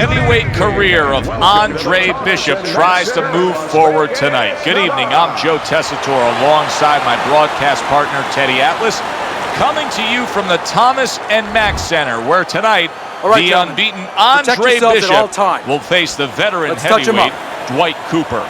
heavyweight career of Andre Bishop tries to move forward tonight. Good evening, I'm Joe Tessitore alongside my broadcast partner Teddy Atlas, coming to you from the Thomas and Mack Center, where tonight the unbeaten Andre Bishop will face the veteran heavyweight Dwight Cooper.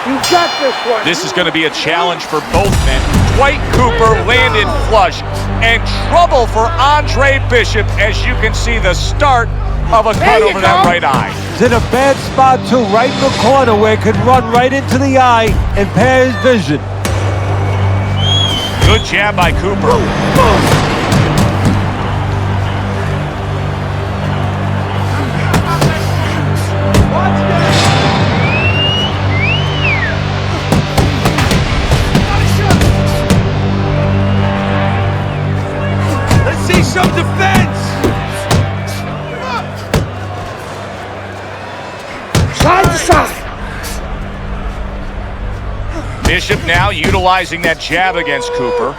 You got this one. This is going to be a challenge for both men. Dwight Cooper landed flush, and trouble for Andre Bishop, as you can see the start of a cut over that right eye. He's in a bad spot too, right in the corner where it could run right into the eye and impair his vision. Good jab by Cooper. Some defense. Side to side. Bishop now utilizing that jab against Cooper.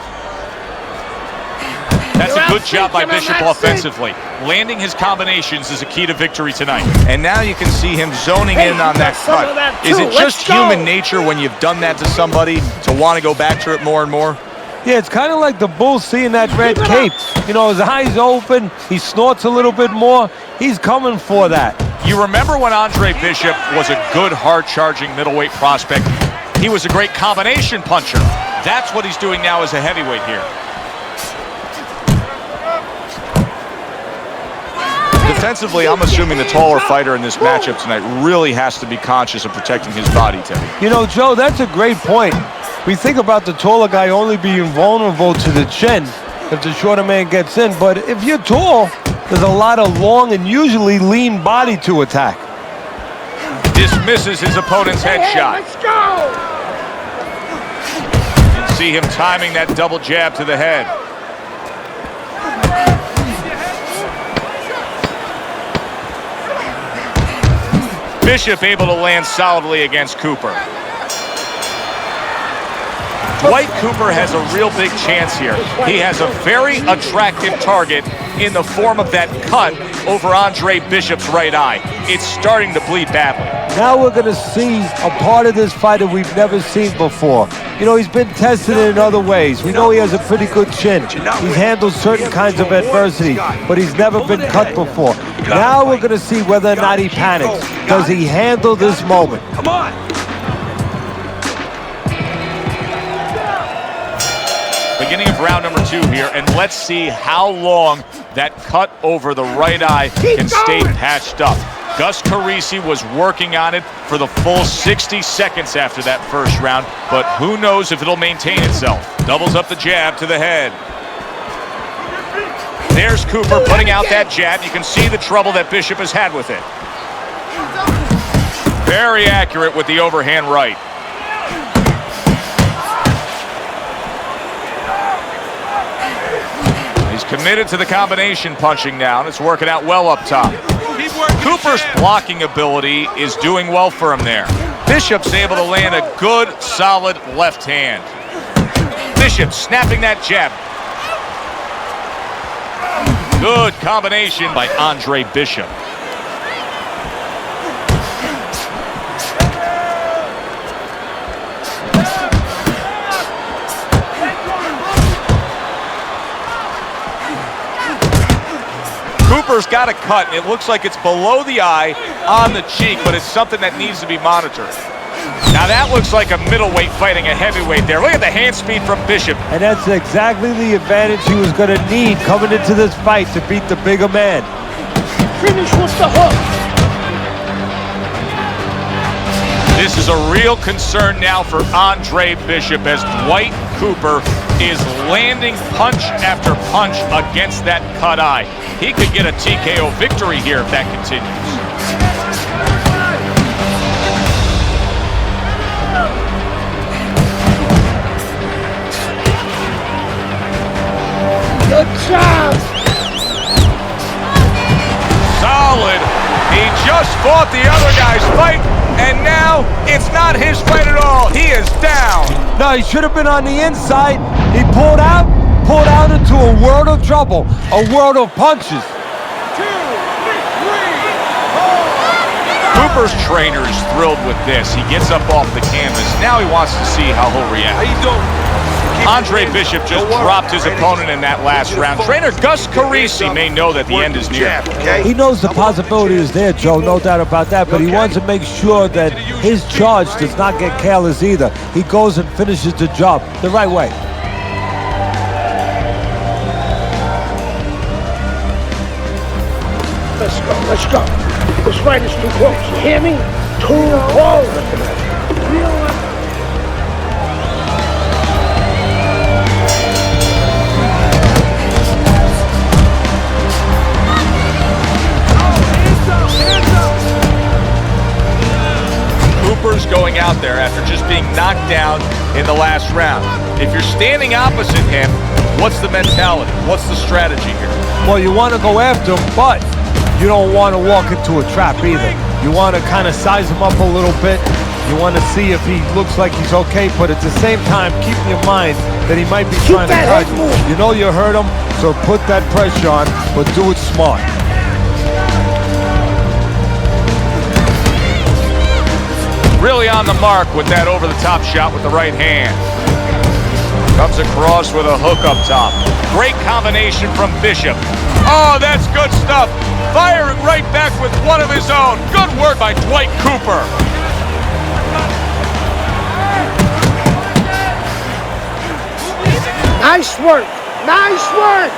That's a good job by Bishop offensively. Landing his combinations is a key to victory tonight. And now you can see him zoning in on that cut. Is it just human nature when you've done that to somebody to want to go back to it more and more? Yeah, it's kind of like the bull seeing that red cape. You know, his eyes open, he snorts a little bit more. He's coming for that. You remember when Andre Bishop was a good, hard-charging middleweight prospect? He was a great combination puncher. That's what he's doing now as a heavyweight here. Defensively, I'm assuming the taller fighter in this matchup tonight really has to be conscious of protecting his body, Teddy. You know, Joe, that's a great point. We think about the taller guy only being vulnerable to the chin if the shorter man gets in, but if you're tall, there's a lot of long and usually lean body to attack. Dismisses his opponent's headshot. Let's go! You can see him timing that double jab to the head. Bishop able to land solidly against Cooper. Dwight Cooper has a real big chance here. He has a very attractive target in the form of that cut over Andre Bishop's right eye. It's starting to bleed badly. Now we're going to see a part of this fight that we've never seen before. You know, he's been tested in other ways. We know he has a pretty good chin. He's handled certain kinds of adversity, but he's never been cut before. Now we're going to see whether or not he panics. Does he handle this moment? Come on! Beginning of round number 2 here, and let's see how long that cut over the right eye can stay patched up. Gus Carisi was working on it for the full 60 seconds after that first round, but who knows if it'll maintain itself. Doubles up the jab to the head. There's Cooper putting out that jab. You can see the trouble that Bishop has had with it. Very accurate with the overhand right. He's committed to the combination punching now, and it's working out well up top. Cooper's blocking ability is doing well for him there. Bishop's able to land a good, solid left hand. Bishop snapping that jab. Good combination by Andre Bishop. Cooper's got a cut, and it looks like it's below the eye on the cheek, but it's something that needs to be monitored. Now that looks like a middleweight fighting a heavyweight there. Look at the hand speed from Bishop. And that's exactly the advantage he was going to need coming into this fight to beat the bigger man. Finish with the hook. This is a real concern now for Andre Bishop as Dwight Cooper is landing punch after punch against that cut eye. He could get a TKO victory here if that continues. Good job. Solid. He just fought the other guy's fight, and now it's not his fight at all. He is down. No, he should have been on the inside. He pulled out, pulled out into a world of trouble, a world of punches. Cooper's trainer is thrilled with this. He gets up off the canvas. Now he wants to see how he'll react. How you doing? Andre Bishop just dropped his opponent in that last round. Trainer Gus Carisi may know that the end is near. He knows the possibility is there, Joe, no doubt about that, but he wants to make sure that his charge does not get careless either. He goes and finishes the job the right way. Let's go, let's go. This fight is too close. You hear me? Too close. Cooper's going out there after just being knocked down in the last round. If you're standing opposite him, what's the mentality? What's the strategy here? Well, you want to go after him, but you don't want to walk into a trap either. You want to kind of size him up a little bit. You want to see if he looks like he's okay, but at the same time, keep in your mind that he might be trying to cut you. You know you hurt him, so put that pressure on, but do it smart. Really on the mark with that over-the-top shot with the right hand. Comes across with a hook up top. Great combination from Bishop. Oh, that's good stuff. Firing right back with one of his own. Good work by Dwight Cooper. Nice work. Nice work.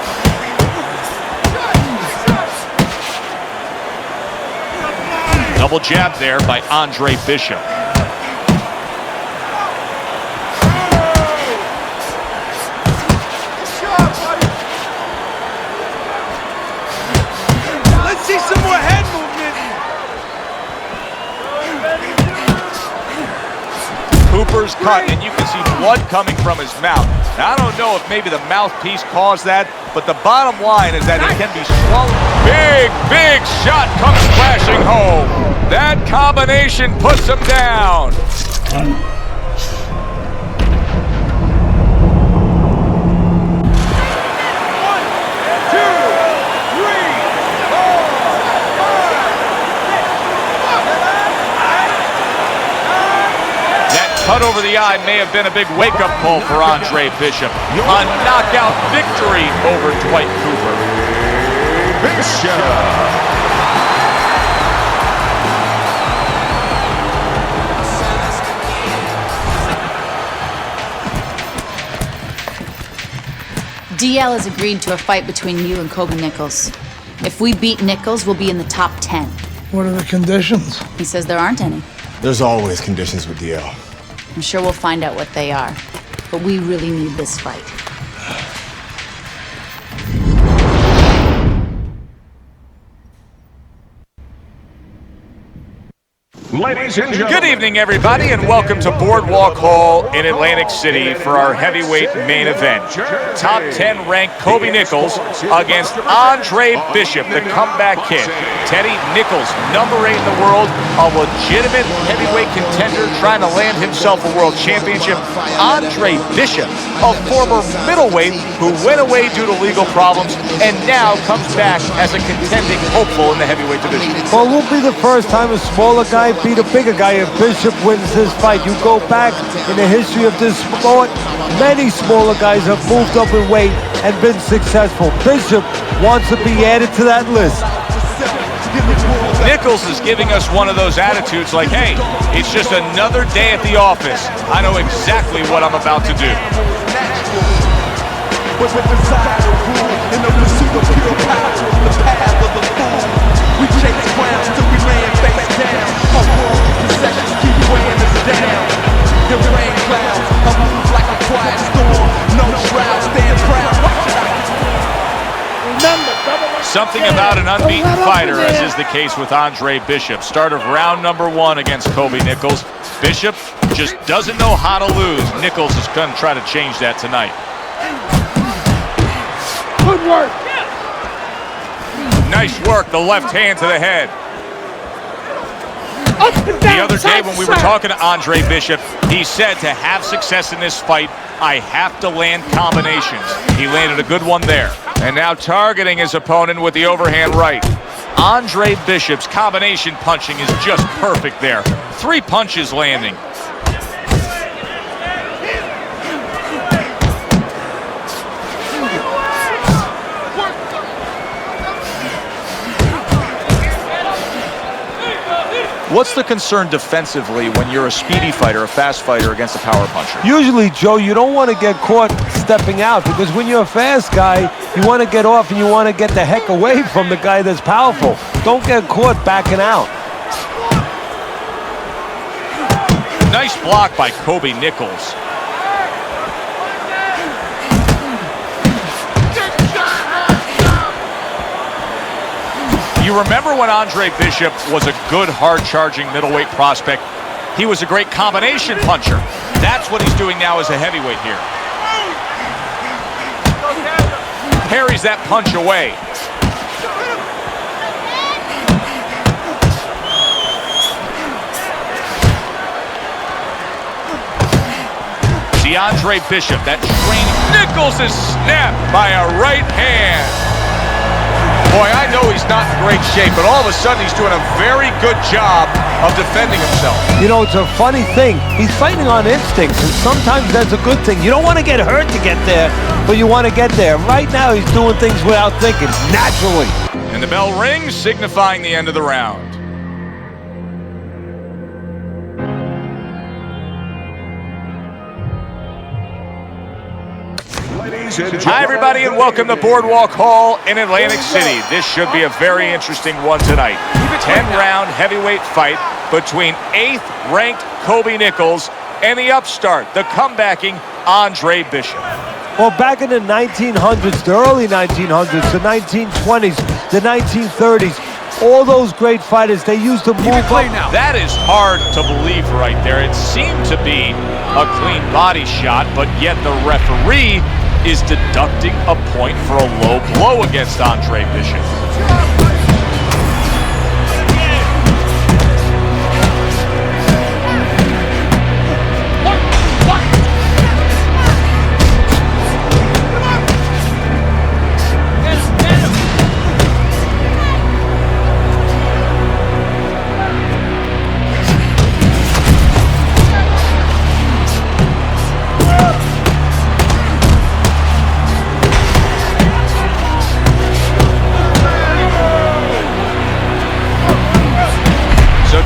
Double jab there by Andre Bishop. Let's see some more head movement. Cooper's cut, and you can see blood coming from his mouth. Now, I don't know if maybe the mouthpiece caused that, but the bottom line is that it can be swallowed. Big shot comes crashing home. That combination puts him down. Cut over the eye may have been a big wake-up call for Andre Bishop. A knockout victory over Dwight Cooper. Bishop. DL has agreed to a fight between you and Kobe Nichols. If we beat Nichols, we'll be in the top 10. What are the conditions? He says there aren't any. There's always conditions with DL. I'm sure we'll find out what they are. But we really need this fight. Ladies and gentlemen. Good evening, everybody, and welcome to Boardwalk Hall in Atlantic City for our heavyweight main event. Top 10 ranked Kobe Nichols against Andre Bishop, the comeback kid. Teddy Nichols, number 8 in the world, a legitimate heavyweight contender trying to land himself a world championship. Andre Bishop, a former middleweight who went away due to legal problems and now comes back as a contending hopeful in the heavyweight division. Well, it won't be the first time a smaller guy beat a bigger guy if Bishop wins this fight. You go back in the history of this sport, many smaller guys have moved up in weight and been successful. Bishop wants to be added to that list. Nichols is giving us one of those attitudes like, hey, it's just another day at the office. I know exactly what I'm about to do. We chase crowns till we land face down. Our world concessions keep weighing us down. The rain clouds, I move like a quiet storm. No shroud, stand proud. Something about an unbeaten fighter, as is the case with Andre Bishop. Start of round number 1 against Kobe Nichols. Bishop just doesn't know how to lose. Nichols is going to try to change that tonight. Good work. Nice work, the left hand to the head. Up and down. The other day side when to we were side. talking to Andre Bishop, he said to have success in this fight, I have to land combinations. He landed a good one there. And now targeting his opponent with the overhand right. Andre Bishop's combination punching is just perfect there. 3 punches landing. What's the concern defensively when you're a speedy fighter, a fast fighter against a power puncher? Usually, Joe, you don't want to get caught stepping out because when you're a fast guy, you want to get off and you want to get the heck away from the guy that's powerful. Don't get caught backing out. Nice block by Kobe Nichols. You remember when Andre Bishop was a good, hard-charging middleweight prospect? He was a great combination puncher. That's what he's doing now as a heavyweight here. Parries that punch away. See Andre Bishop, that training. Nichols is snapped by a right hand. Boy, I know he's not in great shape, but all of a sudden he's doing a very good job of defending himself. You know, it's a funny thing. He's fighting on instinct, and sometimes that's a good thing. You don't want to get hurt to get there, but you want to get there. Right now, he's doing things without thinking, naturally. And the bell rings, signifying the end of the round. Hi, everybody, and welcome to Boardwalk Hall in Atlantic City. This should be a very interesting one tonight. 10-round heavyweight fight between 8th-ranked Kobe Nichols and the upstart, the comebacking Andre Bishop. Well, back in the 1900s, the early 1900s, the 1920s, the 1930s, all those great fighters, they used to move up. That is hard to believe right there. It seemed to be a clean body shot, but yet the referee is deducting a point for a low blow against Andre Bishop.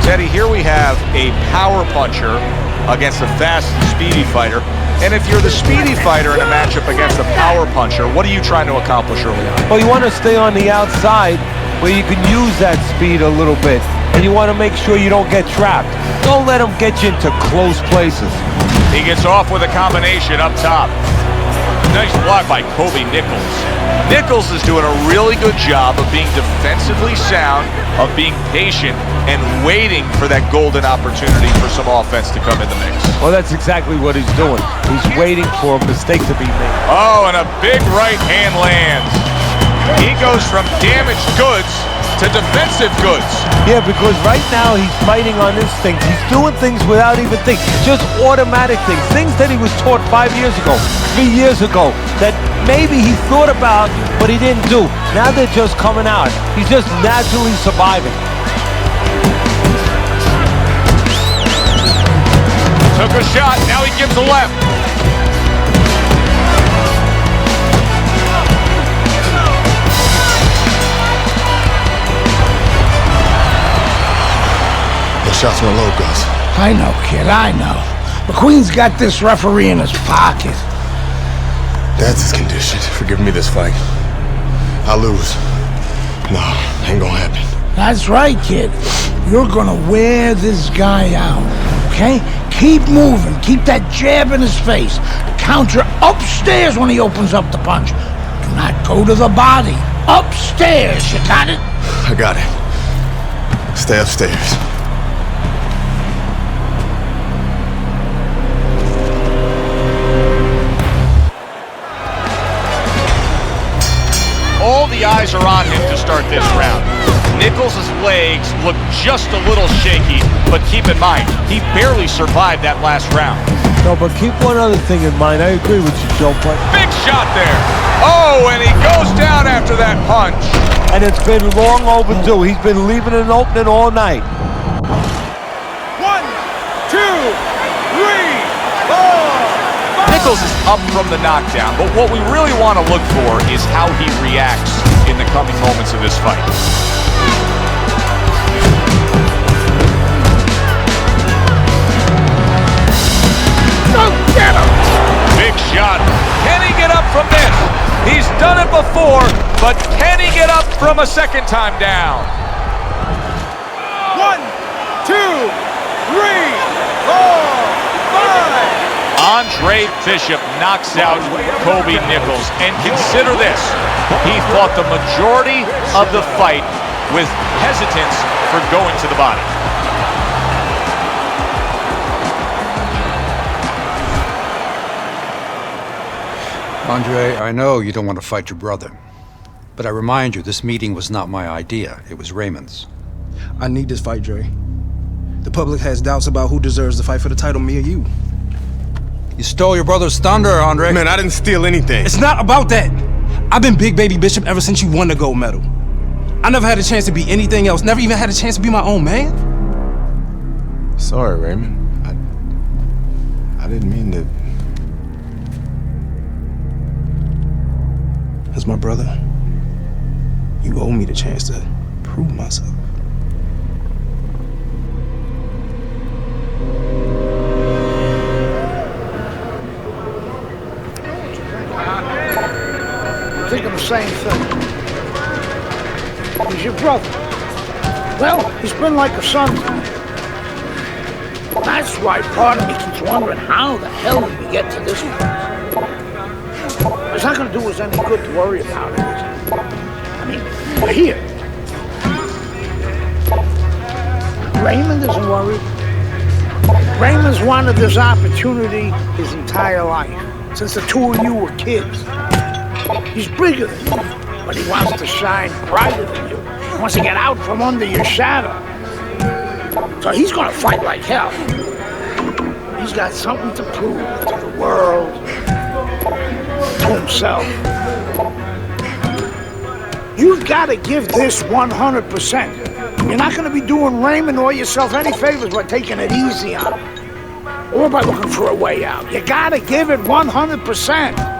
Teddy, here we have a power puncher against a fast and speedy fighter. And if you're the speedy fighter in a matchup against a power puncher, what are you trying to accomplish early on? Well, you want to stay on the outside where you can use that speed a little bit. And you want to make sure you don't get trapped. Don't let them get you into close places. He gets off with a combination up top. Nice block by Kobe Nichols. Nichols is doing a really good job of being defensively sound, of being patient, and waiting for that golden opportunity for some offense to come in the mix. Well, that's exactly what he's doing. He's waiting for a mistake to be made. Oh, and a big right hand lands. He goes from damaged goods to defensive goods. Yeah, because right now he's fighting on instinct. He's doing things without even thinking, just automatic things. Things that he was taught 5 years ago, 3 years ago, that maybe he thought about, but he didn't do. Now they're just coming out. He's just naturally surviving. Took a shot, now he gives a left. The shots were low, Gus. I know, kid, I know. McQueen's got this referee in his pocket. That's his condition for giving me this fight. I lose. No, ain't gonna happen. That's right, kid. You're gonna wear this guy out, okay? Keep moving. Keep that jab in his face. Counter upstairs when he opens up the punch. Do not go to the body. Upstairs, you got it? I got it. Stay upstairs. All the eyes are on him to start this round. Nichols Nichols' legs look just a little shaky, but keep in mind, he barely survived that last round. No, but keep one other thing in mind. I agree with you, Joe, but... Big shot there. Oh, and he goes down after that punch. And it's been long overdue. He's been leaving an opening all night. 1, 2, 3, 4. Nichols is up from the knockdown, but what we really want to look for is how he reacts in the coming moments of this fight. Get him! Big shot. Can he get up from this? He's done it before, but can he get up from a second time down? 1, 2, 3, 4, 5. Andre Bishop knocks out Kobe Nichols. And consider this, he fought the majority of the fight with hesitance for going to the body. Andre, I know you don't want to fight your brother, but I remind you, this meeting was not my idea. It was Raymond's. I need this fight, Dre. The public has doubts about who deserves the fight for the title, me or you. You stole your brother's thunder, Andre. Man, I didn't steal anything. It's not about that. I've been Big Baby Bishop ever since you won the gold medal. I never had a chance to be anything else, never even had a chance to be my own man. Sorry, Raymond. I didn't mean to... As my brother, you owe me the chance to prove myself. Thinking the same thing. He's your brother. Well, he's been like a son to me. That's why part of me keeps wondering how the hell did we get to this point? It's not going to do us any good to worry about it, is it? I mean, we're here. Raymond isn't worried. Raymond's wanted this opportunity his entire life, since the two of you were kids. He's bigger than you, but he wants to shine brighter than you. He wants to get out from under your shadow. So he's going to fight like hell. He's got something to prove to the world, to himself. You've got to give this 100%. You're not going to be doing Raymond or yourself any favors by taking it easy on him, or by looking for a way out. You got to give it 100%.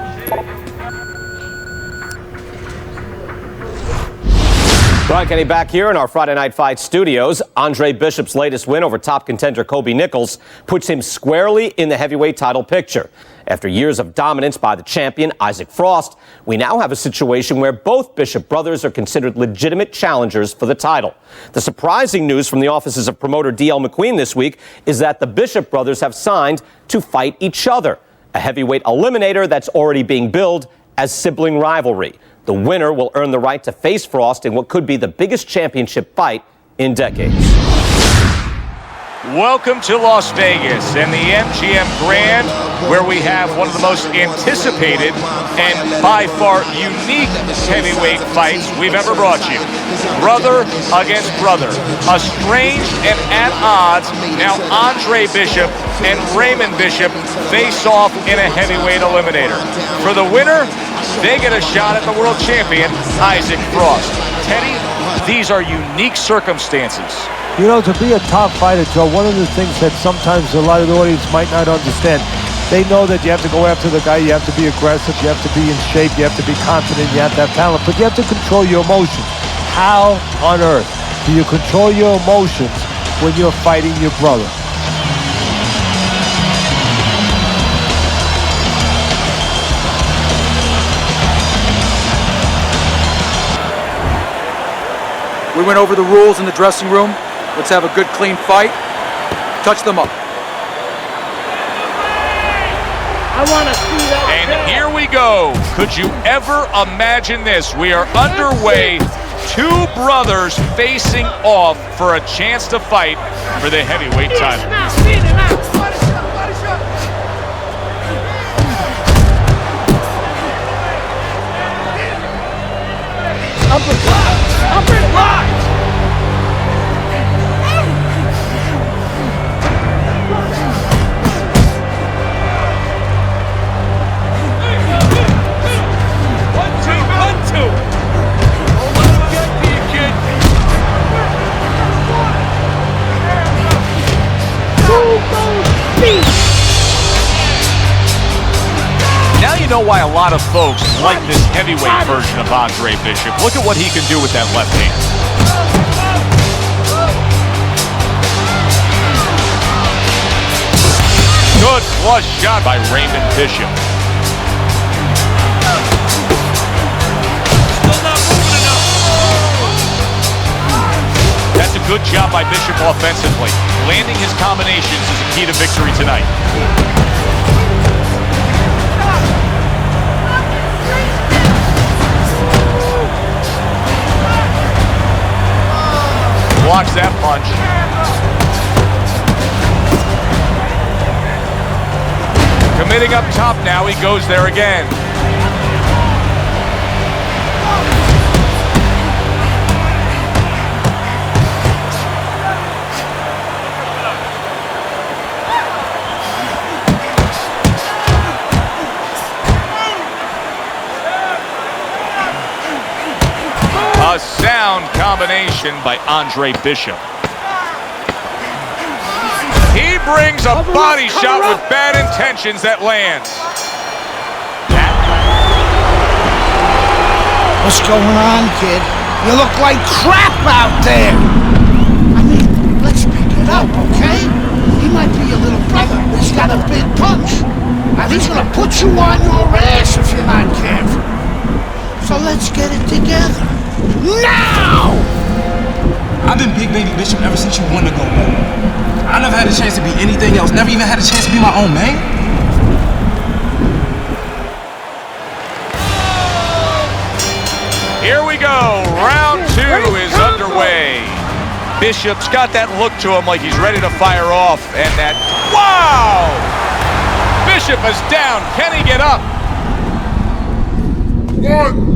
Brian Kenny back here in our Friday Night Fight studios. Andre Bishop's latest win over top contender Kobe Nichols puts him squarely in the heavyweight title picture. After years of dominance by the champion, Isaac Frost, we now have a situation where both Bishop brothers are considered legitimate challengers for the title. The surprising news from the offices of promoter D.L. McQueen this week is that the Bishop brothers have signed to fight each other, a heavyweight eliminator that's already being billed as sibling rivalry. The winner will earn the right to face Frost in what could be the biggest championship fight in decades. Welcome to Las Vegas and the MGM Grand, where we have one of the most anticipated and by far unique heavyweight fights we've ever brought you. Brother against brother. Estranged and at odds, now Andre Bishop and Raymond Bishop face off in a heavyweight eliminator. For the winner, they get a shot at the world champion, Isaac Frost. Teddy, these are unique circumstances. You know, to be a top fighter, Joe, one of the things that sometimes a lot of the audience might not understand, they know that you have to go after the guy, you have to be aggressive, you have to be in shape, you have to be confident, you have to have talent, but you have to control your emotions. How on earth do you control your emotions when you're fighting your brother? We went over the rules in the dressing room. Let's have a good, clean fight. Touch them up. I want to see that. And here we go. Could you ever imagine this? We are underway. Two brothers facing off for a chance to fight for the heavyweight title. Up and blocked. know why a lot of folks like this heavyweight version of Andre Bishop. Look at what he can do with that left hand. Good flush shot by Raymond Bishop. Still not moving enough. That's a good job by Bishop offensively. Landing his combinations is a key to victory tonight. Blocks that punch. Committing up top now, he goes there again. A sound combination by Andre Bishop. He brings a body shot with bad intentions that lands. What's going on, kid? You look like crap out there. I mean, let's pick it up, okay? He might be your little brother, but he's got a big punch. And he's gonna put you on your ass if you're not careful. So let's get it together. Now! I've been Big Baby Bishop ever since you won the gold medal. I never had a chance to be anything else. Never even had a chance to be my own man. Here we go. Round two is underway. Bishop's got that look to him like he's ready to fire off. And that, wow! Bishop is down. Can he get up? 1,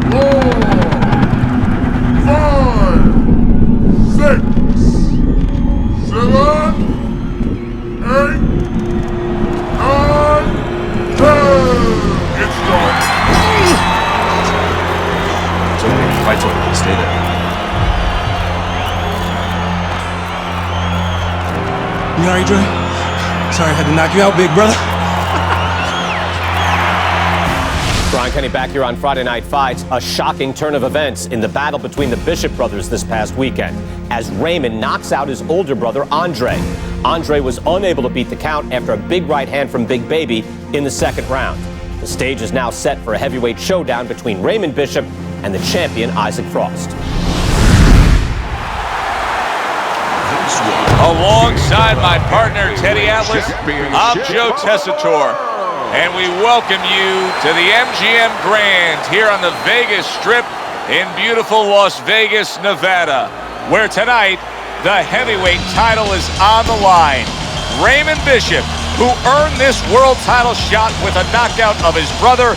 2, 3, 4, 5, 6, 7, 8, 9, 10. It's done. It's okay. Fight's over. Stay there. You alright, Dre? Sorry I had to knock you out, big brother. Brian Kenny back here on Friday Night Fights. A shocking turn of events in the battle between the Bishop brothers this past weekend as Raymond knocks out his older brother, Andre. Andre was unable to beat the count after a big right hand from Big Baby in the second round. The stage is now set for a heavyweight showdown between Raymond Bishop and the champion, Isaac Frost. Alongside my partner, Teddy Atlas, I'm Joe Tessitore. And we welcome you to the MGM Grand here on the Vegas Strip in beautiful Las Vegas, Nevada, where tonight the heavyweight title is on the line. Raymond Bishop, who earned this world title shot with a knockout of his brother,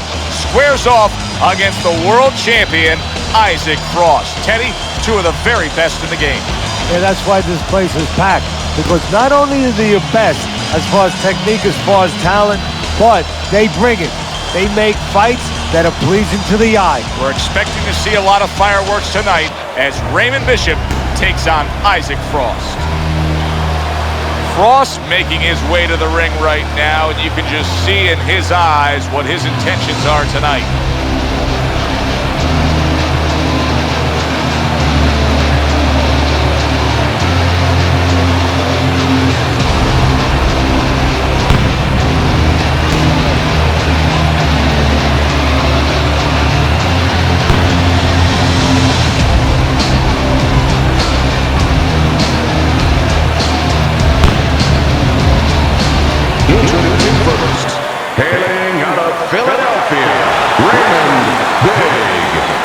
squares off against the world champion, Isaac Frost. Teddy, two of the very best in the game. Yeah, that's why this place is packed, because not only are they your best as far as technique, as far as talent, but they bring it. They make fights that are pleasing to the eye. We're expecting to see a lot of fireworks tonight as Raymond Bishop takes on Isaac Frost. Frost making his way to the ring right now, and you can just see in his eyes what his intentions are tonight. Hailing out of Philadelphia, Raymond Big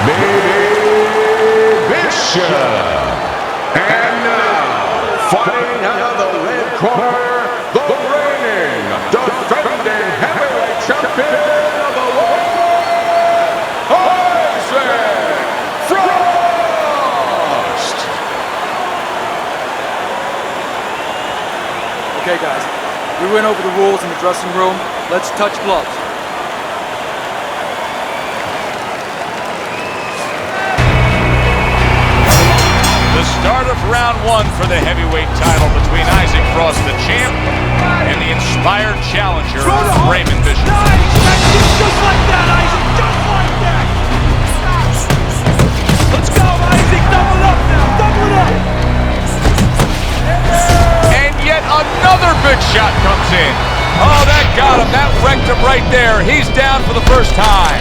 Baby Bishop. And now, fighting out of the red corner, the reigning, defending heavyweight champion of the world, Isaac Frost. Okay, guys. We went over the rules in the dressing room. Let's touch gloves. The starter round one for the heavyweight title between Isaac Frost, the champ, and the inspired challenger, Raymond Bishop. Just like that, Isaac, just like that! Let's go, Isaac, double up now, double it up! And yet another big shot comes in. Oh, that got him, that wrecked him right there. He's down for the first time.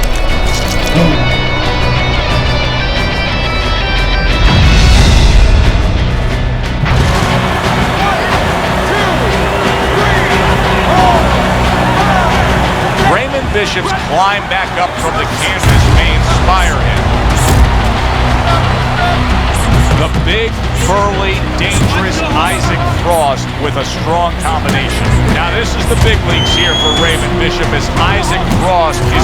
Raymond Bishop's climb back up from the canvas may inspire him. The big, burly, dangerous Isaac Frost with a strong combination. Now this is the big leagues here for Raymond Bishop as Isaac Frost is...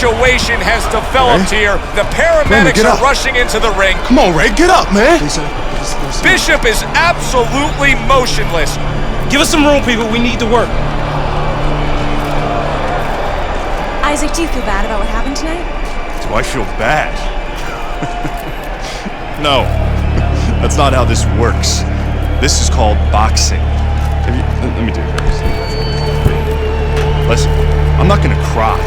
situation has developed here. The paramedics are rushing into the ring. Come on, Ray, get up, man. Bishop is absolutely motionless. Give us some room, people. We need to work. Isaac, do you feel bad about what happened tonight? Do I feel bad? No, that's not how this works. This is called boxing. Let me do this. Listen, I'm not gonna cry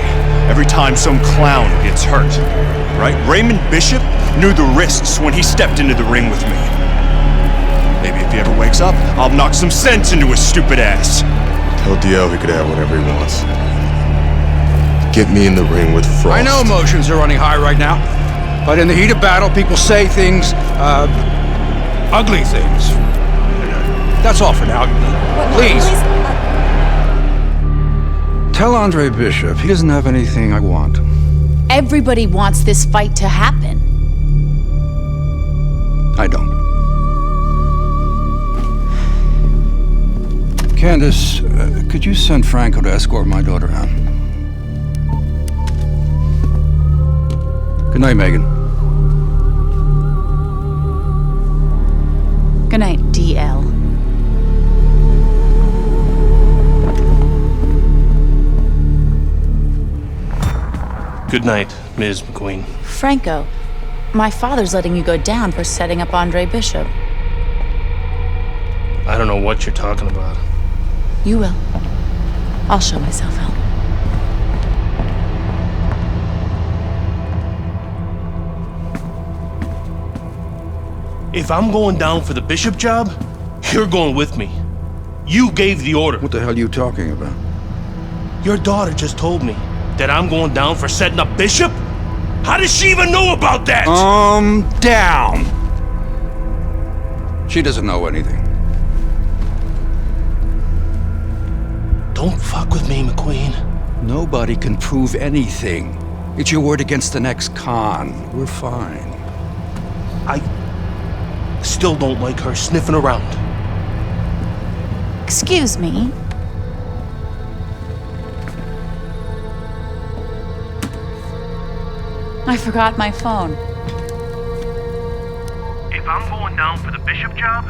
every time some clown gets hurt, right? Raymond Bishop knew the risks when he stepped into the ring with me. Maybe if he ever wakes up, I'll knock some sense into his stupid ass. Tell DL he could have whatever he wants. Get me in the ring with Frost. I know emotions are running high right now, but in the heat of battle, people say things, ugly things. That's all for now. Please. Tell Andre Bishop he doesn't have anything I want. Everybody wants this fight to happen. I don't. Candace, could you send Franco to escort my daughter out? Good night, Megan. Good night, DL. Good night, Ms. McQueen. Franco, my father's letting you go down for setting up Andre Bishop. I don't know what you're talking about. You will. I'll show myself out. If I'm going down for the Bishop job, you're going with me. You gave the order. What the hell are you talking about? Your daughter just told me that I'm going down for setting up Bishop? How does she even know about that? Down. She doesn't know anything. Don't fuck with me, McQueen. Nobody can prove anything. It's your word against the next con. We're fine. I still don't like her sniffing around. Excuse me. I forgot my phone. If I'm going down for the Bishop job,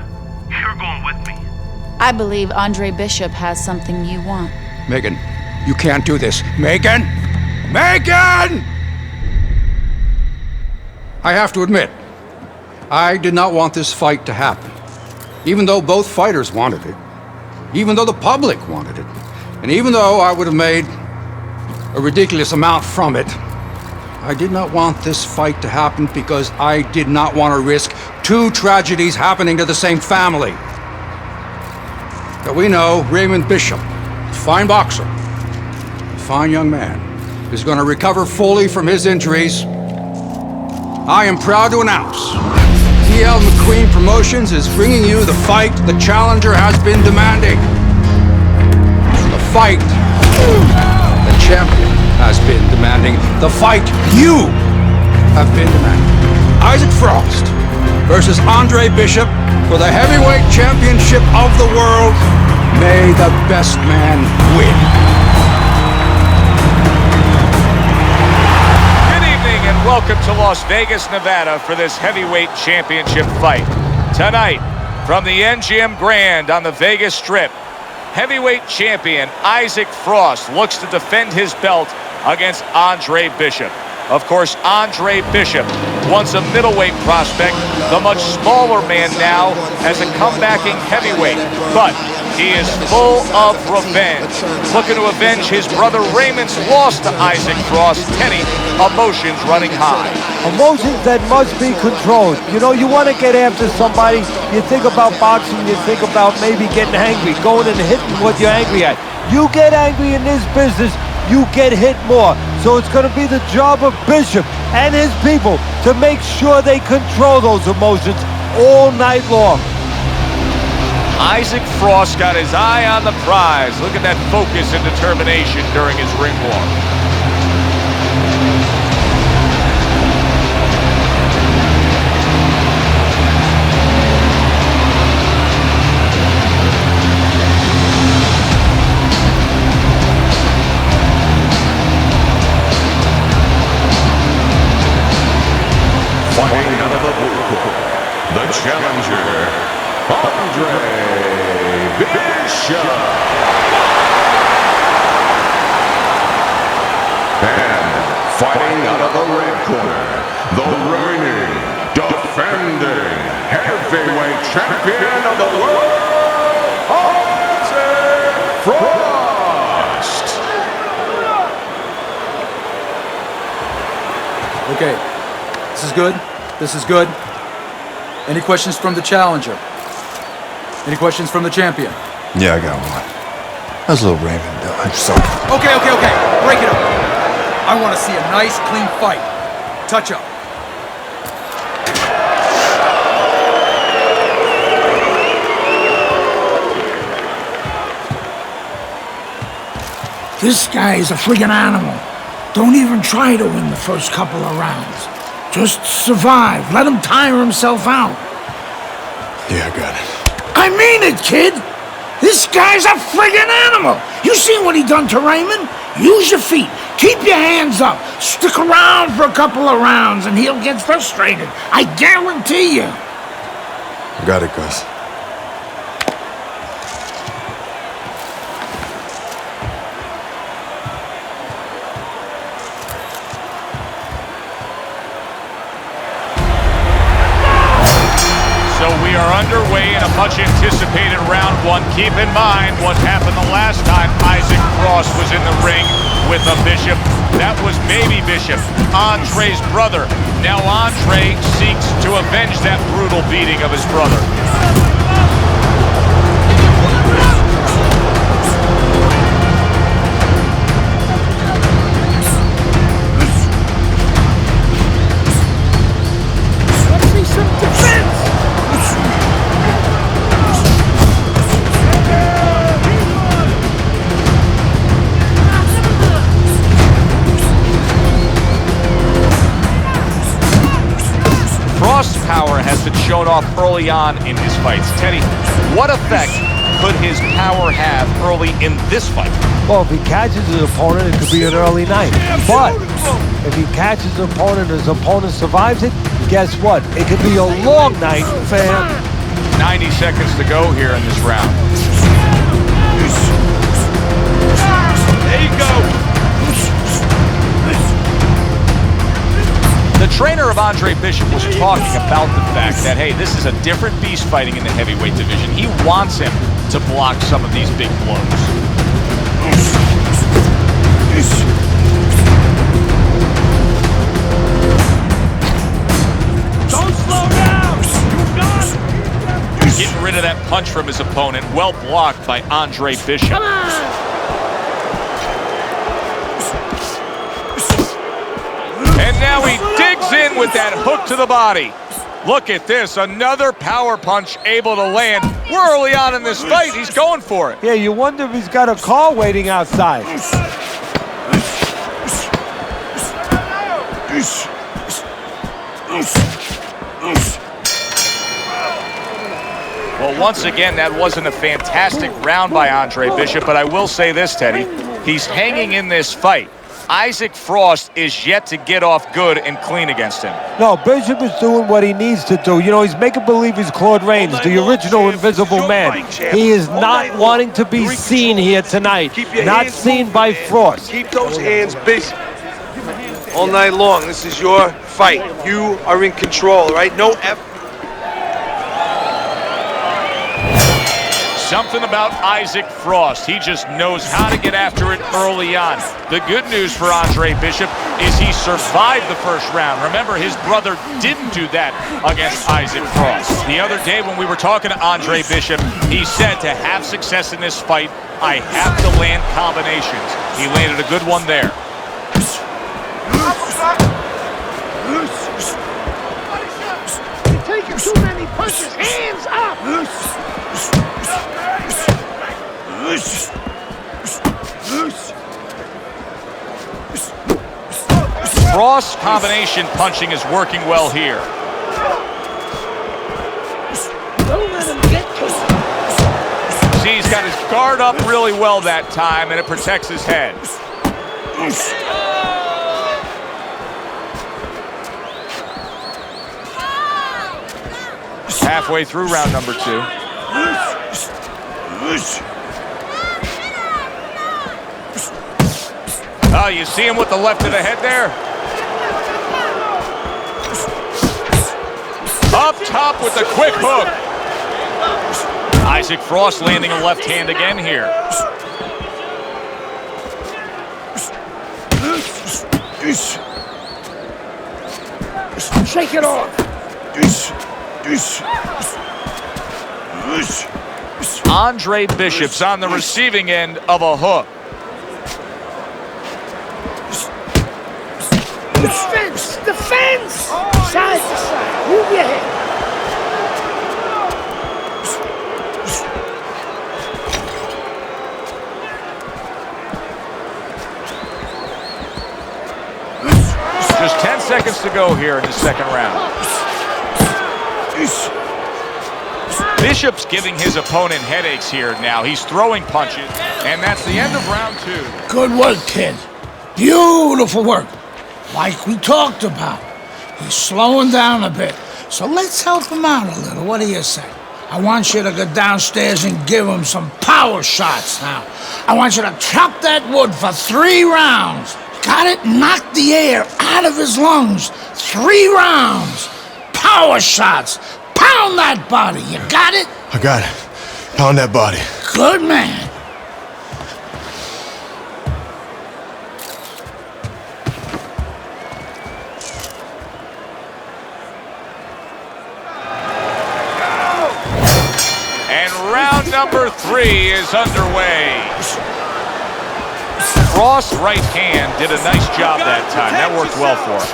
you're going with me. I believe Andre Bishop has something you want. Megan, you can't do this. Megan! Megan! I have to admit, I did not want this fight to happen. Even though both fighters wanted it. Even though the public wanted it. And even though I would have made a ridiculous amount from it, I did not want this fight to happen because I did not want to risk two tragedies happening to the same family. But we know Raymond Bishop, a fine boxer, a fine young man, is going to recover fully from his injuries. I am proud to announce DL McQueen Promotions is bringing you the fight the challenger has been demanding. The fight the champion has been demanding. The fight you have been demanding. Isaac Frost versus Andre Bishop for the heavyweight championship of the world. May the best man win. Good evening and welcome welcome to Las Vegas, Nevada for this heavyweight championship fight. Tonight, from the MGM Grand on the Vegas Strip, heavyweight champion Isaac Frost looks to defend his belt against Andre Bishop. Of course, Andre Bishop, once a middleweight prospect, the much smaller man now as a comebacking heavyweight. But he is full of revenge, looking to avenge his brother Raymond's loss to Isaac Frost. Teddy, emotions running high. Emotions that must be controlled. You know, you want to get after somebody, you think about boxing, you think about maybe getting angry, going and hitting what you're angry at. You get angry in this business, you get hit more. So it's going to be the job of Bishop and his people to make sure they control those emotions all night long. Isaac Frost got his eye on the prize. Look at that focus and determination during his ring walk. Fighting out of the blue, the challenger, Andre Bishop. And fighting out of the red corner, the reigning, defending, heavyweight champion of the world, Isaac Frost. Okay, this is good. This is good. Any questions from the challenger? Any questions from the champion? Yeah, I got one. How's little Raymond doing? Okay. Break it up. I want to see a nice, clean fight. Touch up. This guy is a friggin' animal. Don't even try to win the first couple of rounds. Just survive. Let him tire himself out. Yeah, I got it. I mean it, kid. This guy's a friggin' animal. You seen what he done to Raymond? Use your feet. Keep your hands up. Stick around for a couple of rounds and he'll get frustrated. I guarantee you. Got it, Gus. So we are underway in a much anticipated round one. Keep in mind what happened the last time Isaac Frost was in the ring with a Bishop. That was baby Bishop, Andre's brother. Now Andre seeks to avenge that brutal beating of his brother. Let's see some defense. Frost's power has been shown off early on in his fights. Teddy, what effect could his power have early in this fight? Well, if he catches his opponent, it could be an early night. But if he catches his opponent and his opponent survives it, guess what? It could be a long night, fam. 90 seconds to go here in this round. There you go. The trainer of Andre Bishop was talking about the fact that, hey, this is a different beast fighting in the heavyweight division. He wants him to block some of these big blows. Don't slow down. You got it. Getting rid of that punch from his opponent. Well blocked by Andre Bishop. Come on. And now he digs in with that hook to the body. Look at this, another power punch able to land. We're early on in this fight, he's going for it. Yeah, you wonder if he's got a car waiting outside. Well, once again, that wasn't a fantastic round by Andre Bishop, but I will say this, Teddy. He's hanging in this fight. Isaac Frost is yet to get off good and clean against him. No, Bishop is doing what he needs to do. You know, he's making believe he's Claude Rains, the original Invisible Man. He is not wanting to be seen here tonight. Not seen by Frost. Keep those hands busy all night long. This is your fight. You are in control, right? No effort. Something about Isaac Frost. He just knows how to get after it early on. The good news for Andre Bishop is he survived the first round. Remember, his brother didn't do that against Isaac Frost. The other day when we were talking to Andre Bishop, he said to have success in this fight, I have to land combinations. He landed a good one there. You're taking too many punches. Hands up! Frost's combination punching is working well here. Don't let him get to you. See, he's got his guard up really well that time, and it protects his head. Halfway through round number 2. Oh, you see him with the left of the head there? Up top with the quick hook. Isaac Frost landing a left hand again here. Shake it off. Andre Bishop's on the receiving end of a hook. Defense! Defense! Side to side. Move your head. Just 10 seconds to go here in the second round. Bishop's giving his opponent headaches here now. He's throwing punches, and that's the end of round 2. Good work, kid. Beautiful work. Like we talked about. He's slowing down a bit. So let's help him out a little. What do you say? I want you to go downstairs and give him some power shots now. I want you to chop that wood for 3 rounds. Got it? Knock the air out of his lungs. 3 rounds. Power shots. Pound that body. You got it? I got it. Pound that body. Good man. And round number 3 is underway. Frost's right hand did a nice job that time. That worked well for him.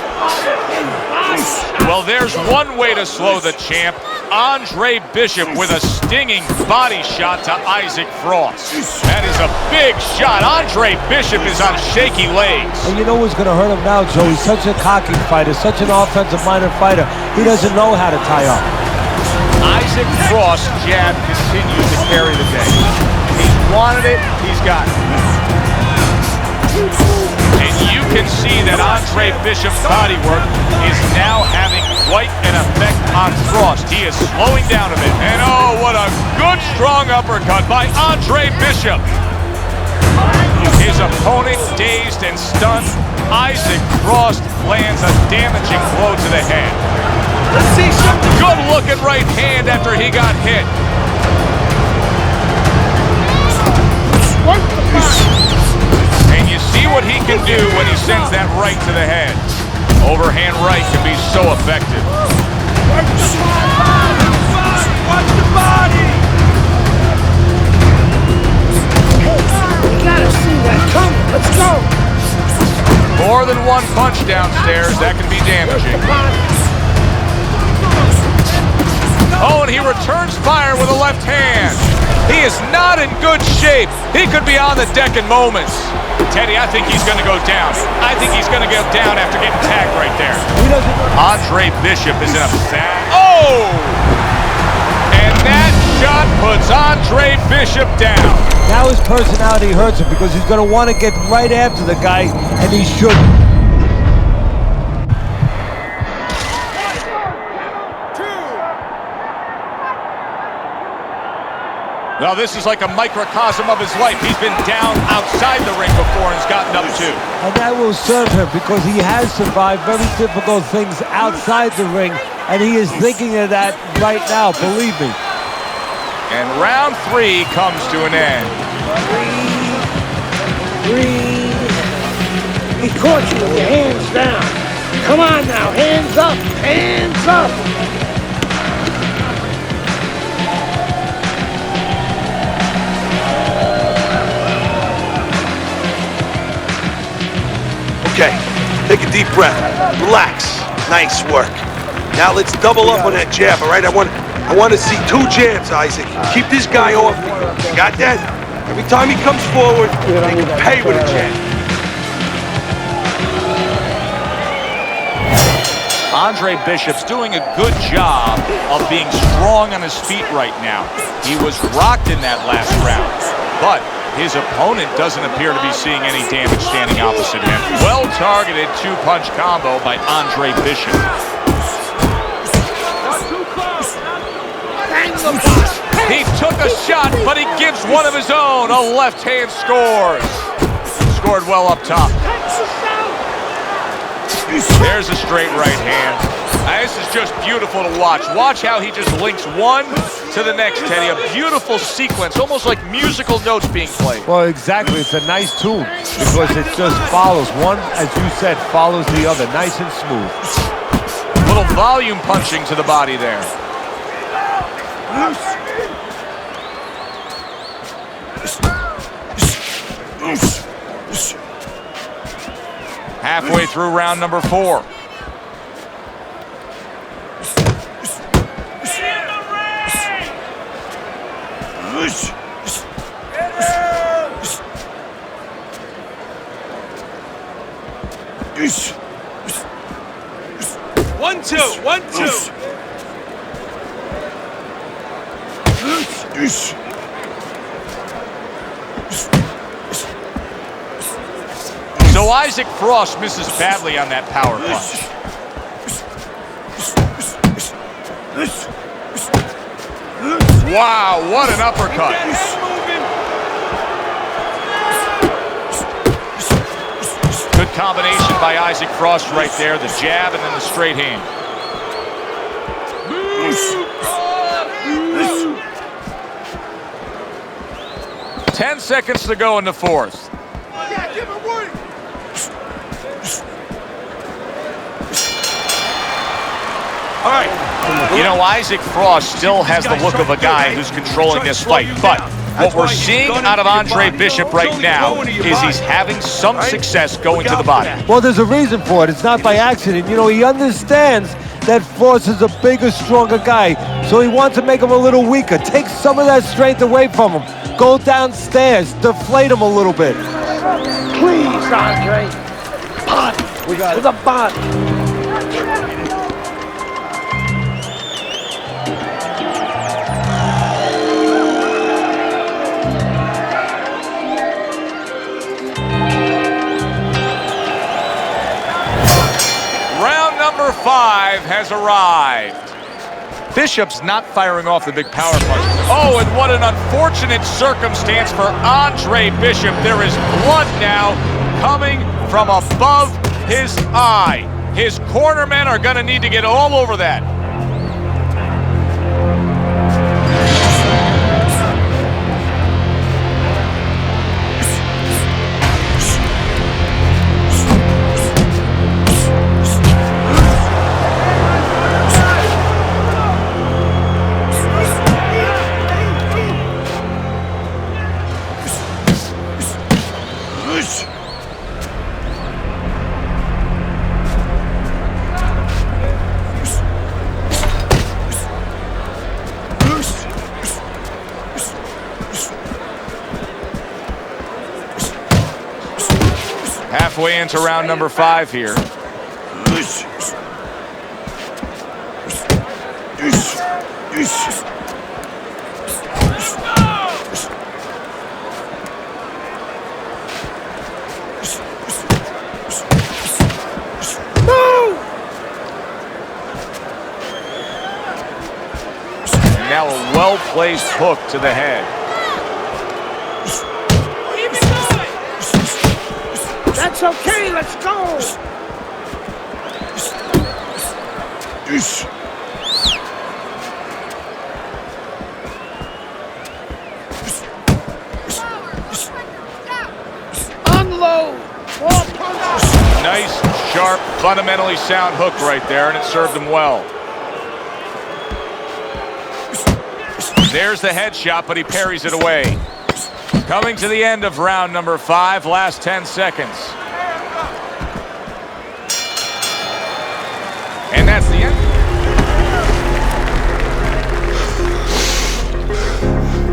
Well, there's one way to slow the champ. Andre Bishop with a stinging body shot to Isaac Frost. That is a big shot. Andre Bishop is on shaky legs. And you know what's going to hurt him now, Joe? He's such a cocky fighter, such an offensive-minded fighter. He doesn't know how to tie up. Isaac Frost's jab continues to carry the day. He's wanted it, he's got it. And you can see that Andre Bishop's bodywork is now having quite an effect on Frost. He is slowing down a bit. And oh, what a good strong uppercut by Andre Bishop. His opponent dazed and stunned. Isaac Frost lands a damaging blow to the head. Let's see something. Good looking right hand after he got hit. And you see what he can do when he sends that right to the head. Overhand right can be so effective. Watch the body! You gotta see that. Come, let's go. More than one punch downstairs, that can be damaging. Oh, and he returns fire with a left hand. He is not in good shape. He could be on the deck in moments. Teddy, I think he's going to go down. I think he's going to go down after getting tagged right there. Andre Bishop is in a bad... Oh! And that shot puts Andre Bishop down. Now his personality hurts him because he's going to want to get right after the guy, and he shouldn't. Well, this is like a microcosm of his life. He's been down outside the ring before and has gotten up too. And that will serve him because he has survived very difficult things outside the ring, and he is thinking of that right now, believe me. And round 3 comes to an end. He caught you with your hands down. Come on now, hands up, hands up. Okay, take a deep breath. Relax. Nice work. Now let's double up on that jab, all right? I want to see 2 jabs, Isaac. Keep this guy off me. You got that? Every time he comes forward, they can pay with a jab. Andre Bishop's doing a good job of being strong on his feet right now. He was rocked in that last round, but his opponent doesn't appear to be seeing any damage standing opposite him. Well-targeted 2-punch combo by Andre Bishop. He took a shot, but he gives one of his own. A left hand scores. Scored well up top. There's a straight right hand. This is just beautiful to watch. Watch how he just links one to the next, Teddy. A beautiful sequence, almost like musical notes being played. Well, exactly. It's a nice tune because it just follows. One, as you said, follows the other. Nice and smooth. Little volume punching to the body there. Halfway through round number 4. One, two. So Isaac Frost misses badly on that power punch. Wow, what an uppercut. Good combination by Isaac Frost right there. The jab and then the straight hand. 10 seconds to go in the 4th. All right. You know, Isaac Frost still has the look of a guy who's controlling this fight, but what we're seeing out of Andre Bishop right now is he's having some success going to the body. Well, there's a reason for it. It's not by accident. You know, he understands that Frost is a bigger, stronger guy, so he wants to make him a little weaker. Take some of that strength away from him. Go downstairs, deflate him a little bit. Please, Andre. Body. We got it. To the body. Number 5 has arrived. Bishop's not firing off the big power punch. Oh, and what an unfortunate circumstance for Andre Bishop. There is blood now coming from above his eye. His cornermen are going to need to get all over that. Halfway into round number 5 here. Now a well-placed hook to the head. That's okay, let's go! Unload! More punches! Nice, sharp, fundamentally sound hook right there, and it served him well. There's the headshot, but he parries it away. Coming to the end of round number 5, last 10 seconds. And that's the end.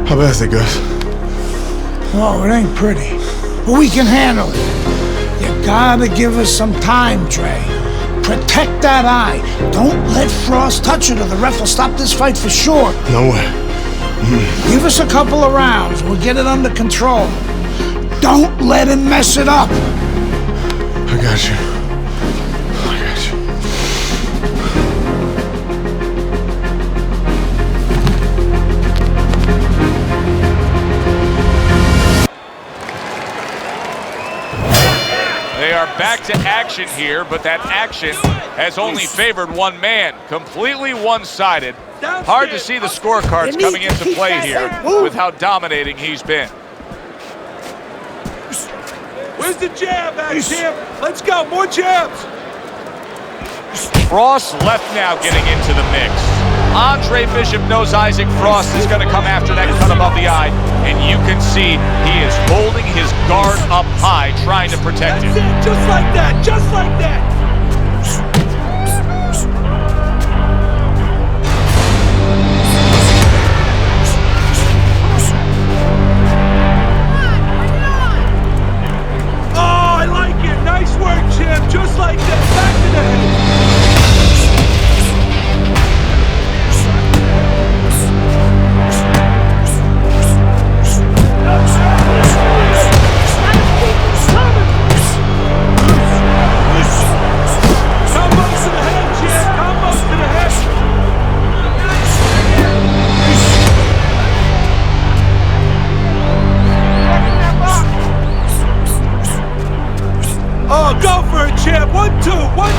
How bad is it, Gus? Oh, it ain't pretty. But we can handle it. You gotta give us some time, Trey. Protect that eye. Don't let Frost touch it or the ref will stop this fight for sure. No way. Give us a couple of rounds. We'll get it under control. Don't let him mess it up. I got you. I got you. They are back to action here, but that action has only favored one man. Completely one-sided. Hard to see the scorecards coming into play here with how dominating he's been. Where's the jab at, Tim? Let's go, more jabs! Frost left now getting into the mix. Andre Bishop knows Isaac Frost is going to come after that cut above the eye, and you can see he is holding his guard up high, trying to protect it. That's it, just like that, just like that! Nice work, Jim. Just like that. Back to the head. Combos to the head, Jim. Combos to the head. Oh, go for it, champ. 1-2, 1-2.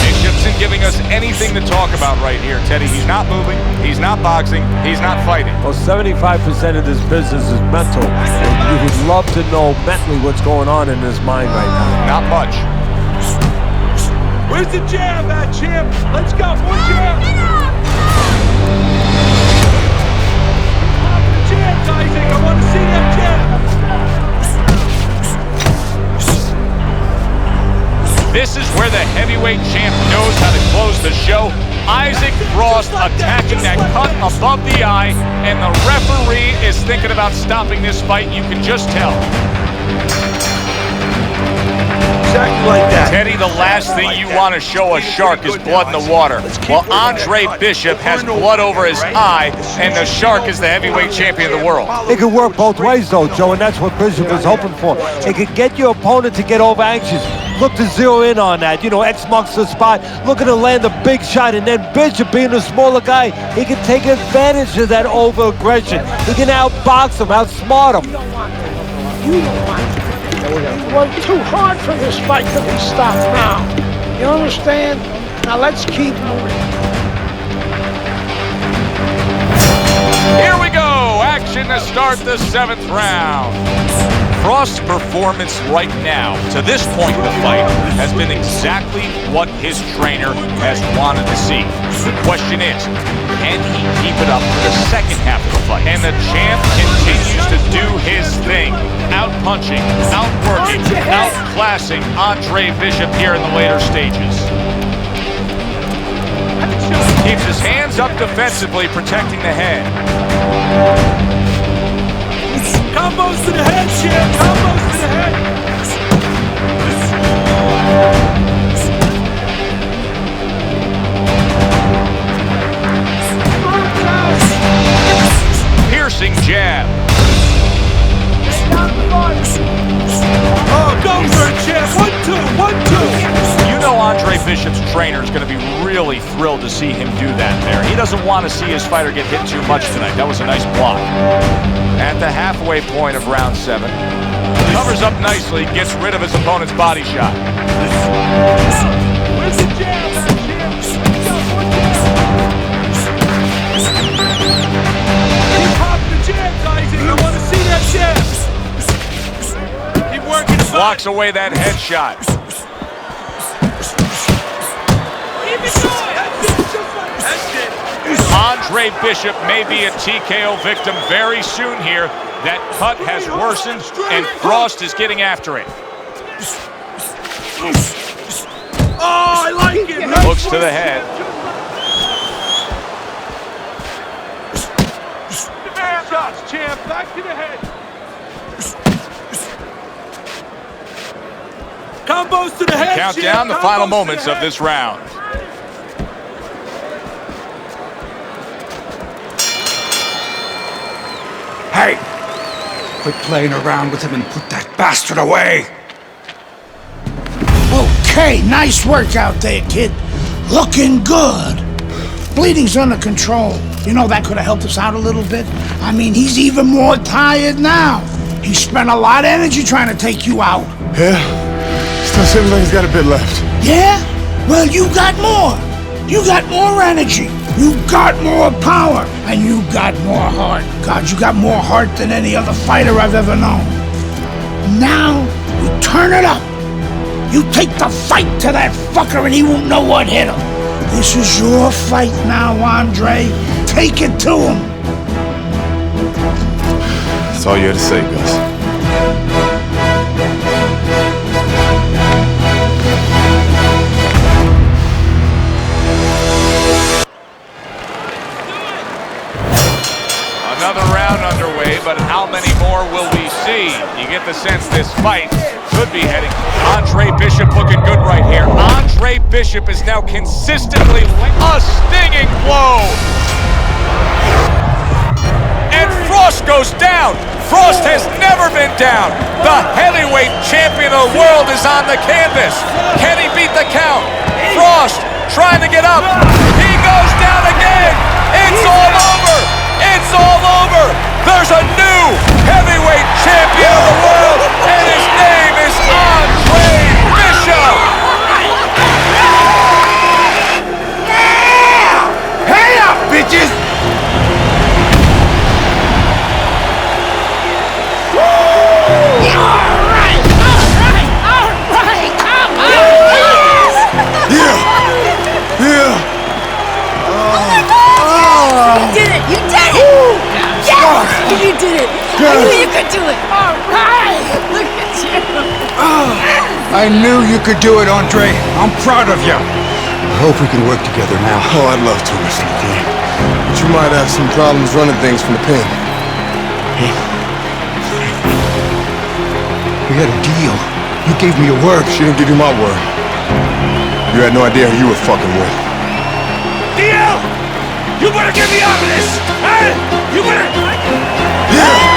Bishop isn't giving us anything to talk about right here, Teddy. He's not moving, he's not boxing, he's not fighting. Well, 75% of this business is mental. You would love to know mentally what's going on in his mind right now. Not much. Where's the jab at, champ? Let's go, more jab. Pop the jabs, Isaac. I want to see that jab. This is where the heavyweight champ knows how to close the show. Isaac Frost attacking that cut above the eye, and the referee is thinking about stopping this fight. You can just tell. Exactly like that. Teddy, the last thing you want to show a shark is blood in the water. Well, Andre Bishop has blood over his eye, and the shark is the heavyweight champion of the world. It could work both ways, though, Joe, and that's what Bishop was hoping for. It could get your opponent to get over anxious. Look to zero in on that. You know, X marks the spot. Looking to land a big shot, and then Bishop, being a smaller guy, he can take advantage of that over-aggression. He can outbox him, outsmart him. You don't want to. You worked too hard for this fight to be stopped now. You understand? Now let's keep moving. Here we go. Action to start the 7th round. Frost's performance right now, to this point in the fight, has been exactly what his trainer has wanted to see. The question is, can he keep it up for the second half of the fight? And the champ continues to do his thing, out-punching, out-working, outclassing Andre Bishop here in the later stages. Keeps his hands up defensively, protecting the head. Combos to the head, champ. Combos to the head. You know Andre Bishop's trainer is going to be really thrilled to see him do that there. He doesn't want to see his fighter get hit too much tonight. That was a nice block. At the halfway point of round 7, covers up nicely, gets rid of his opponent's body shot. Where's the jab, Keep popping the jabs, Isaac. I want to see that jab. Keep working. Blocks away that headshot. Andre Bishop may be a TKO victim very soon here. That cut has worsened, and Frost is getting after it. Oh, I like it. Looks to the head. Demand shots, champ. Back to the head. Combos to the head. Count down the final moments of this round. Hey! Quit playing around with him and put that bastard away! Okay, nice work out there, kid. Looking good. Bleeding's under control. You know, that could have helped us out a little bit. I mean, he's even more tired now. He spent a lot of energy trying to take you out. Yeah? Still seems like he's got a bit left. Yeah? Well, you got more. You got more energy. You got more power. And you got more heart. God, you got more heart than any other fighter I've ever known. Now, we turn it up. You take the fight to that fucker and he won't know what hit him. This is your fight now, Andre. Take it to him. That's all you had to say, Gus. Another round underway, but how many more will we see? You get the sense this fight could be heading. Andre Bishop looking good right here. Andre Bishop is now consistently a stinging blow. And Frost goes down. Frost has never been down. The heavyweight champion of the world is on the canvas. Can he beat the count? Frost trying to get up. He goes down again. It's all over. It's all over! There's a new heavyweight champion of the world, and his name is Andre Bishop! Yeah! Hey up, bitches! Alright, come on! Yeah! You did it! You did it! Yes! You did it! I knew you could do it! All right! Look at you! I knew you could do it, Andre. I'm proud of you. I hope we can work together now. Oh, I'd love to, Mr. McLean. But you might have some problems running things from the pen. We had a deal. You gave me your word. She didn't give you my word. You had no idea who you were fucking with. DL! You better get me out of this! Hey! You better... Yeah!